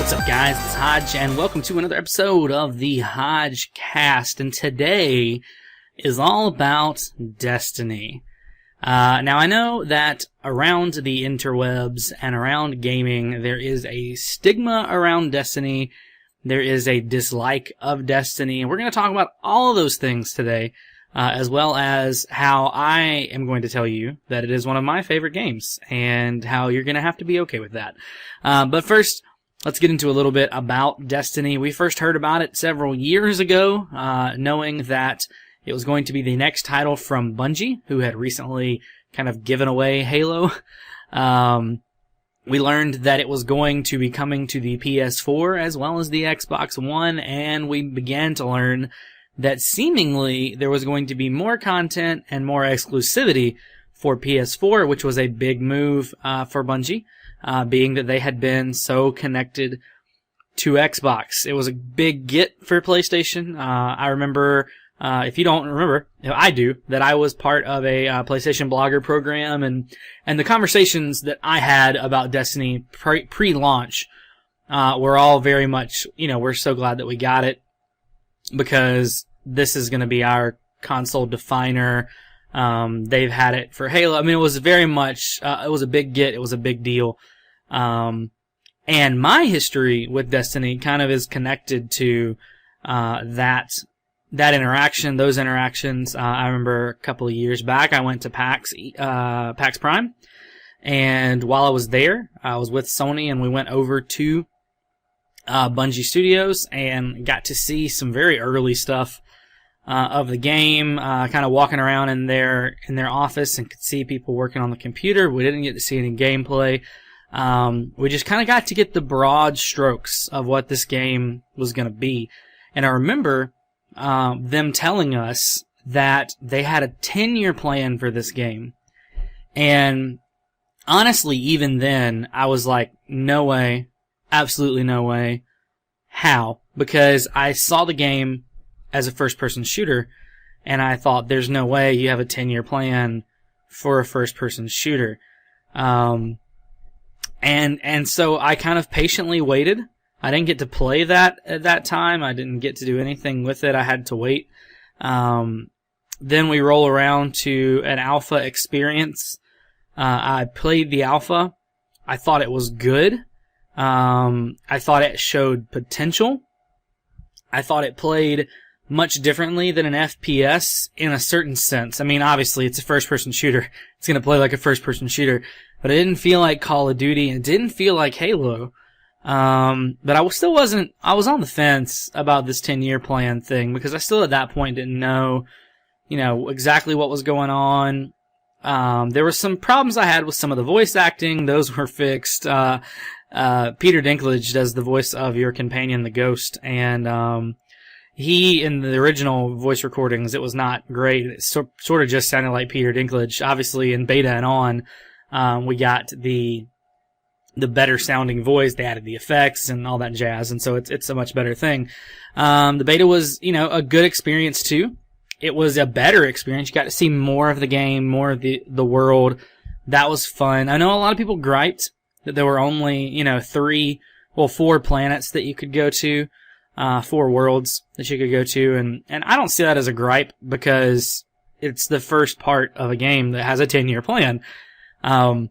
What's up, guys? It's Hodge, and welcome to another episode of the HojCast. And today is all about Destiny. Now, I know that around the interwebs and around gaming, there is a stigma around Destiny. There is a dislike of Destiny, and we're going to talk about all of those things today, as well as how I am going to tell you that it is one of my favorite games, and how you're going to have to be okay with that. But first, let's get into a little bit about Destiny. We first heard about it several years ago, knowing that it was going to be the next title from Bungie, who had recently kind of given away Halo. We learned that it was going to be coming to the PS4 as well as the Xbox One, and we began to learn that seemingly there was going to be more content and more exclusivity for PS4, which was a big move for Bungie. Being that they had been so connected to Xbox. It was a big get for PlayStation. I remember, if you don't remember, I do, that I was part of a PlayStation blogger program, and the conversations that I had about Destiny pre-launch were all very much, we're so glad that we got it, because this is going to be our console definer. They've had it for Halo. I mean, it was very much, it was a big get, it was a big deal. And my history with Destiny kind of is connected to, that interaction, those interactions. I remember a couple of years back, I went to PAX Prime, and while I was there, I was with Sony, and we went over to, Bungie Studios, and got to see some very early stuff of the game, kind of walking around in their office and could see people working on the computer. We didn't get to see any gameplay. We just kind of got to get the broad strokes of what this game was going to be. And I remember them telling us that they had a 10-year plan for this game. And honestly, even then, I was like, no way, absolutely no way. How? Because I saw the game as a first-person shooter, and I thought, there's no way you have a 10-year plan for a first-person shooter. And so I kind of patiently waited. I didn't get to play that at that time. I didn't get to do anything with it. I had to wait. Then we roll around to an alpha experience. I played the alpha. I thought it was good. I thought it showed potential. I thought it played much differently than an FPS in a certain sense. I mean, obviously, it's a first-person shooter. It's going to play like a first-person shooter. But it didn't feel like Call of Duty, and it didn't feel like Halo. But I still wasn't, I was on the fence about this 10-year plan thing, because I still at that point didn't know, exactly what was going on. There were some problems I had with some of the voice acting. Those were fixed. Peter Dinklage does the voice of your companion, the Ghost, and, he, in the original voice recordings, it was not great. It sort of just sounded like Peter Dinklage. Obviously, in beta and on, we got the better sounding voice. They added the effects and all that jazz, and so it's a much better thing. The beta was, a good experience too. It was a better experience. You got to see more of the game, more of the world. That was fun. I know a lot of people griped that there were only, 4 planets that you could go to. 4 worlds that you could go to, and I don't see that as a gripe, because it's the first part of a game that has a 10-year plan. When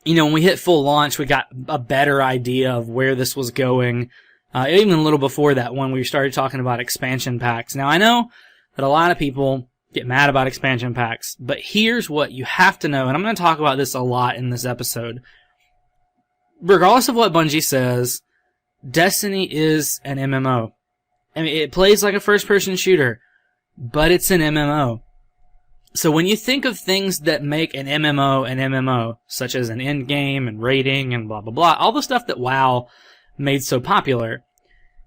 we hit full launch, we got a better idea of where this was going, even a little before that, when we started talking about expansion packs. Now, I know that a lot of people get mad about expansion packs, but here's what you have to know, and I'm going to talk about this a lot in this episode. Regardless of what Bungie says, Destiny is an MMO. I mean, it plays like a first-person shooter, but it's an MMO. So when you think of things that make an MMO, such as an endgame and rating and blah, blah, blah, all the stuff that WoW made so popular,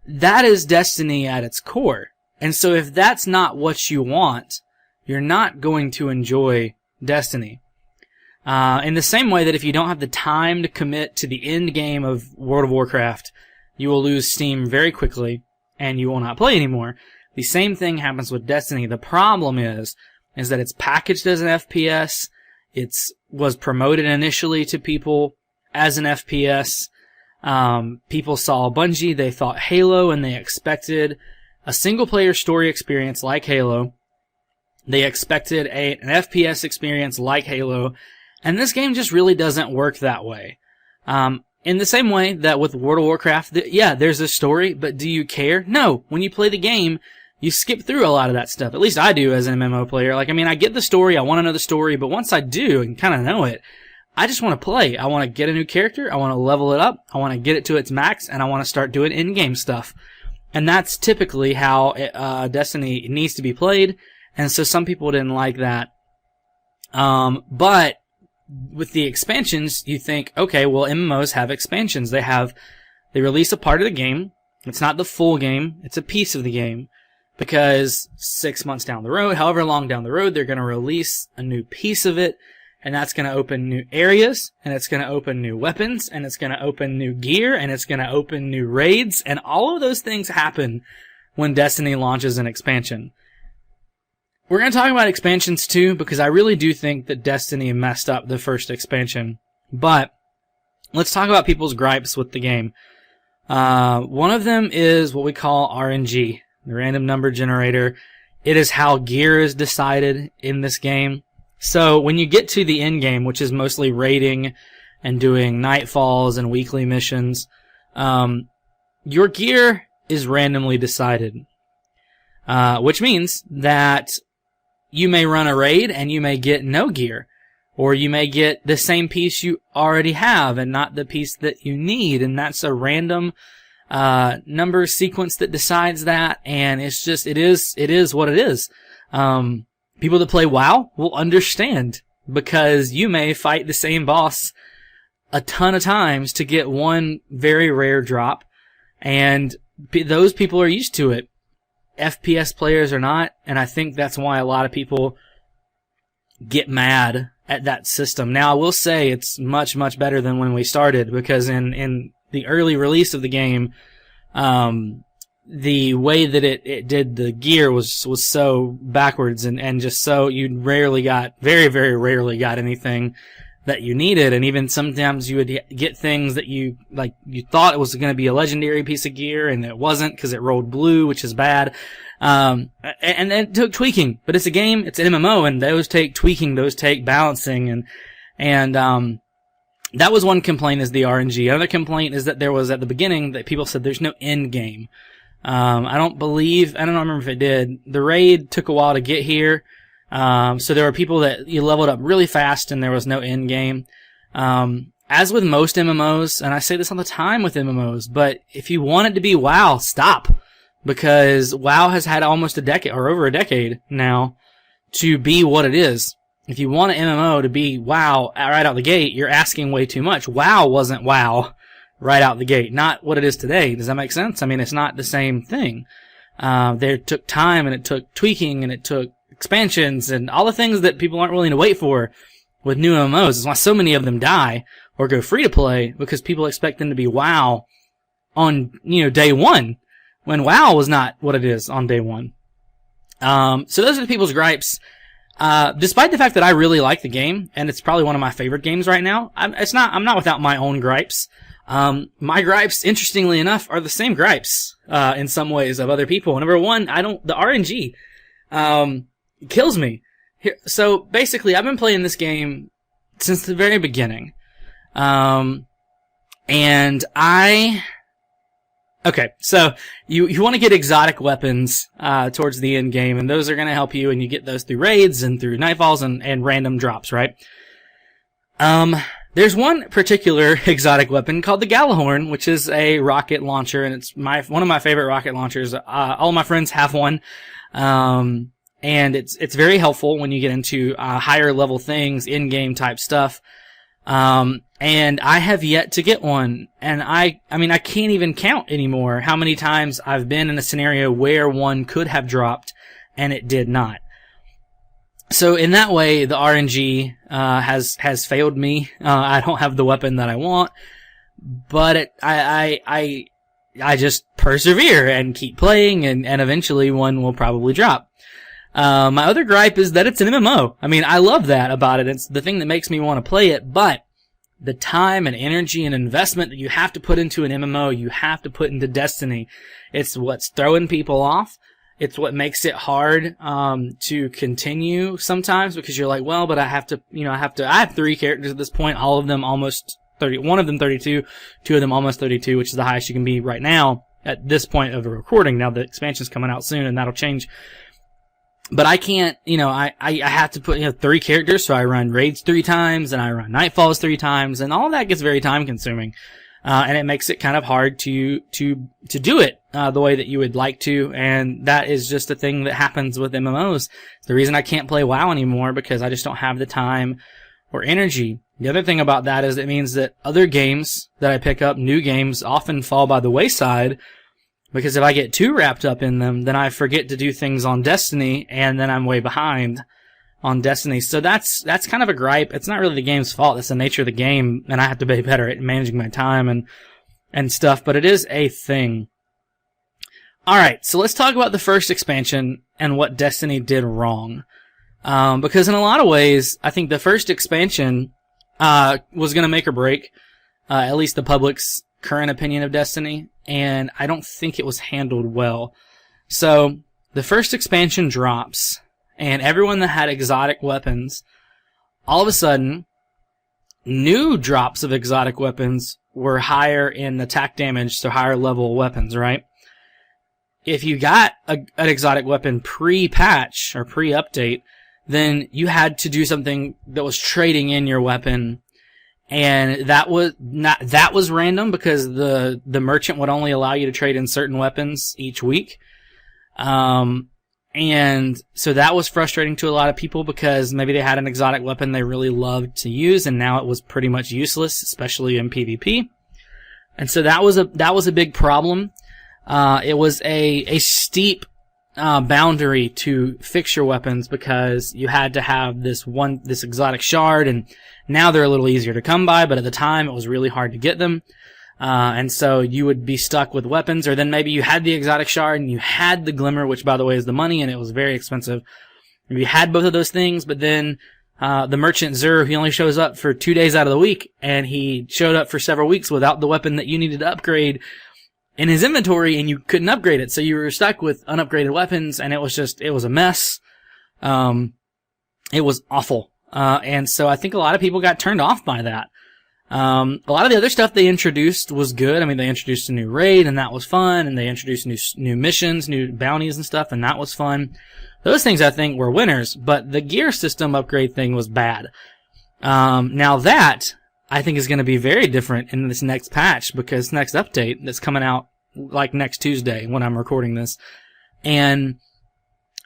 that is Destiny at its core. And so if that's not what you want, you're not going to enjoy Destiny. In the same way that if you don't have the time to commit to the end game of World of Warcraft, you will lose steam very quickly, and you will not play anymore. The same thing happens with Destiny. The problem is that it's packaged as an FPS. It was promoted initially to people as an FPS. People saw Bungie, they thought Halo, and they expected a single-player story experience like Halo. They expected an FPS experience like Halo, and this game just really doesn't work that way. In the same way that with World of Warcraft, there's a story, but do you care? No. When you play the game, you skip through a lot of that stuff. At least I do as an MMO player. Like, I mean, I get the story, I want to know the story, but once I do and kind of know it, I just want to play. I want to get a new character, I want to level it up, I want to get it to its max, and I want to start doing in-game stuff. And that's typically how Destiny needs to be played, and so some people didn't like that. But with the expansions, you think, okay, well, MMOs have expansions. They release a part of the game. It's not the full game. It's a piece of the game. Because 6 months down the road, however long down the road, they're going to release a new piece of it. And that's going to open new areas. And it's going to open new weapons. And it's going to open new gear. And it's going to open new raids. And all of those things happen when Destiny launches an expansion. We're going to talk about expansions too, because I really do think that Destiny messed up the first expansion. But let's talk about people's gripes with the game. One of them is what we call RNG, the random number generator. It is how gear is decided in this game. So when you get to the end game, which is mostly raiding and doing nightfalls and weekly missions, your gear is randomly decided. Which means that you may run a raid and you may get no gear. Or you may get the same piece you already have and not the piece that you need. And that's a random number sequence that decides that. And it's just, it is what it is. People that play WoW will understand, because you may fight the same boss a ton of times to get one very rare drop. And those people are used to it. FPS players are not, and I think that's why a lot of people get mad at that system. Now, I will say it's much, much better than when we started, because in the early release of the game, the way that it did the gear was so backwards and just so you very, very rarely got anything that you needed, and even sometimes you would get things that you thought it was going to be a legendary piece of gear, and it wasn't, because it rolled blue, which is bad. And it took tweaking, but it's a game, it's an MMO, and those take tweaking, those take balancing, and that was one complaint, is the RNG. Another complaint is that there was, at the beginning, that people said there's no end game. I don't remember if it did. The raid took a while to get here. So there were people that you leveled up really fast and there was no end game. As with most MMOs, and I say this all the time with MMOs, but if you want it to be WoW, stop. Because WoW has had almost a decade, or over a decade now, to be what it is. If you want an MMO to be WoW right out the gate, you're asking way too much. WoW wasn't WoW right out the gate. Not what it is today. Does that make sense? I mean, it's not the same thing. There took time, and it took tweaking, and it took expansions, and all the things that people aren't willing to wait for with new MMOs. That's why so many of them die or go free to play, because people expect them to be WoW on, day one, when WoW was not what it is on day one. So those are the people's gripes. Despite the fact that I really like the game, and it's probably one of my favorite games right now, I'm not without my own gripes. My gripes, interestingly enough, are the same gripes, in some ways, of other people. Number one, the RNG, kills me. So basically, I've been playing this game since the very beginning. Okay, so you want to get exotic weapons towards the end game, and those are going to help you, and you get those through raids and through nightfalls and random drops, right? There's one particular exotic weapon called the Galahorn, which is a rocket launcher, and it's one of my favorite rocket launchers. All of my friends have one. And it's very helpful when you get into higher level things, in-game type stuff. And I have yet to get one, and I can't even count anymore how many times I've been in a scenario where one could have dropped and it did not. So in that way, the RNG has failed me. I don't have the weapon that I want, but I just persevere and keep playing, and eventually one will probably drop. My other gripe is that it's an MMO. I mean, I love that about it. It's the thing that makes me want to play it, but the time and energy and investment that you have to put into an MMO, you have to put into Destiny. It's what's throwing people off. It's what makes it hard to continue sometimes, because you're like, well, but I have 3 characters at this point, all of them almost 30, one of them 32, 2 of them almost 32, which is the highest you can be right now at this point of the recording. Now the expansion's coming out soon and that'll change. But I can't, I have to put, 3 characters, so I run raids 3 times, and I run Nightfalls 3 times, and all of that gets very time consuming. And it makes it kind of hard to do it, the way that you would like to, and that is just a thing that happens with MMOs. It's the reason I can't play WoW anymore, because I just don't have the time or energy. The other thing about that is it means that other games that I pick up, new games, often fall by the wayside, because if I get too wrapped up in them, then I forget to do things on Destiny, and then I'm way behind on Destiny. So that's kind of a gripe. It's not really the game's fault. It's the nature of the game, and I have to be better at managing my time and stuff, but it is a thing. Alright, so let's talk about the first expansion and what Destiny did wrong. Because in a lot of ways, I think the first expansion was going to make or break at least the public's current opinion of Destiny, and I don't think it was handled well. So, the first expansion drops, and everyone that had exotic weapons, all of a sudden, new drops of exotic weapons were higher in attack damage, so higher level weapons, right? If you got an exotic weapon pre-patch or pre-update, then you had to do something that was trading in your weapon, and that was random, because the merchant would only allow you to trade in certain weapons each week. And so that was frustrating to a lot of people, because maybe they had an exotic weapon they really loved to use, and now it was pretty much useless, especially in PvP. And so that was a big problem. It was a steep boundary to fix your weapons, because you had to have this exotic shard, and now they're a little easier to come by, but at the time it was really hard to get them. And so you would be stuck with weapons, or then maybe you had the exotic shard and you had the glimmer, which by the way is the money, and it was very expensive. You had both of those things, but then the merchant Zur, he only shows up for 2 days out of the week, and he showed up for several weeks without the weapon that you needed to upgrade in his inventory, and you couldn't upgrade it, so you were stuck with unupgraded weapons, and it was a mess. It was awful. And so I think a lot of people got turned off by that. A lot of the other stuff they introduced was good. I mean, they introduced a new raid, and that was fun, and they introduced new missions, new bounties and stuff, and that was fun. Those things I think were winners, but the gear system upgrade thing was bad. Now that I think is going to be very different in this next patch, because next update that's coming out like next Tuesday when I'm recording this. And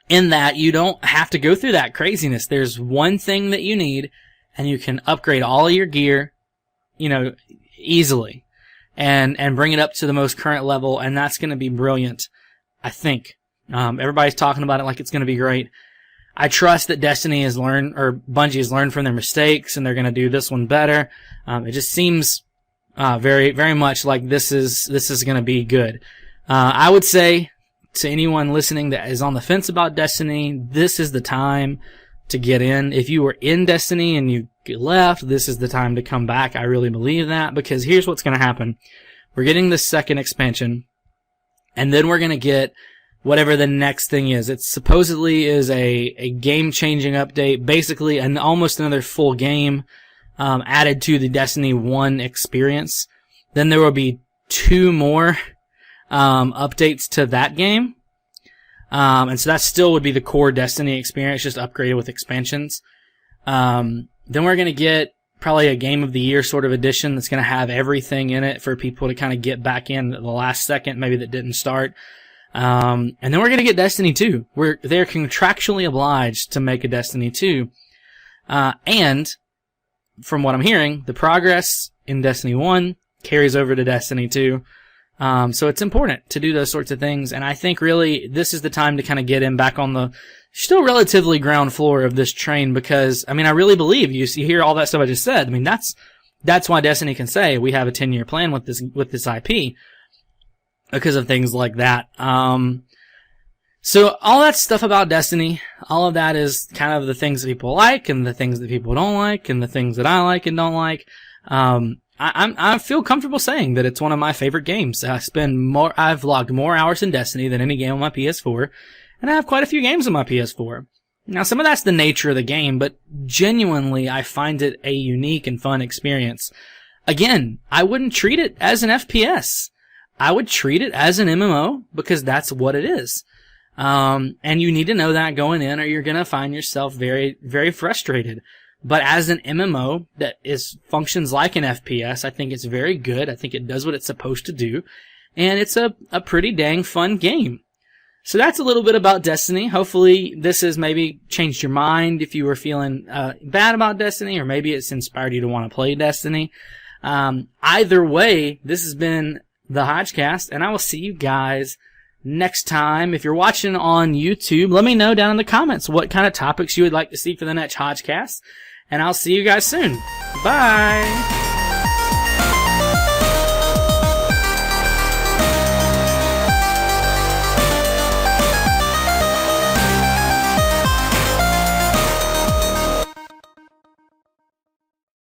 in that, you don't have to go through that craziness. There's one thing that you need, and you can upgrade all of your gear, easily, and bring it up to the most current level, and that's going to be brilliant, I think. Everybody's talking about it like it's going to be great. I trust that Destiny has learned, or Bungie has learned from their mistakes, and they're going to do this one better. It just seems very, very much like this is going to be good. I would say to anyone listening that is on the fence about Destiny, this is the time to get in. If you were in Destiny and you left, this is the time to come back. I really believe that, because here's what's going to happen. We're getting the second expansion, and then we're going to get whatever the next thing is. It supposedly is a game-changing update, basically almost another full game added to the Destiny 1 experience. Then there will be 2 more updates to that game. And so that still would be the core Destiny experience, just upgraded with expansions. Then we're going to get probably a Game of the Year sort of edition that's going to have everything in it for people to kind of get back in at the last second, maybe that didn't start. And then we're going to get Destiny 2. They're contractually obliged to make a Destiny 2. And from what I'm hearing, the progress in Destiny 1 carries over to Destiny 2. So it's important to do those sorts of things, and I think really this is the time to kind of get him back on the still relatively ground floor of this train, because, I mean, I really believe you hear all that stuff I just said. I mean, that's why Destiny can say we have a 10-year plan with this IP, because of things like that. So all that stuff about Destiny, all of that is kind of the things that people like, and the things that people don't like, and the things that I like and don't like. I feel comfortable saying that it's one of my favorite games. I've logged more hours in Destiny than any game on my PS4, and I have quite a few games on my PS4. Now, some of that's the nature of the game, but genuinely, I find it a unique and fun experience. Again, I wouldn't treat it as an FPS. I would treat it as an MMO, because that's what it is. And you need to know that going in, or you're gonna find yourself very, very frustrated. But as an MMO that functions like an FPS, I think it's very good. I think it does what it's supposed to do. And it's a pretty dang fun game. So that's a little bit about Destiny. Hopefully this has maybe changed your mind if you were feeling bad about Destiny, or maybe it's inspired you to want to play Destiny. Either way, this has been the HojCast, and I will see you guys next time. If you're watching on YouTube, let me know down in the comments what kind of topics you would like to see for the next HojCast. And I'll see you guys soon. Bye!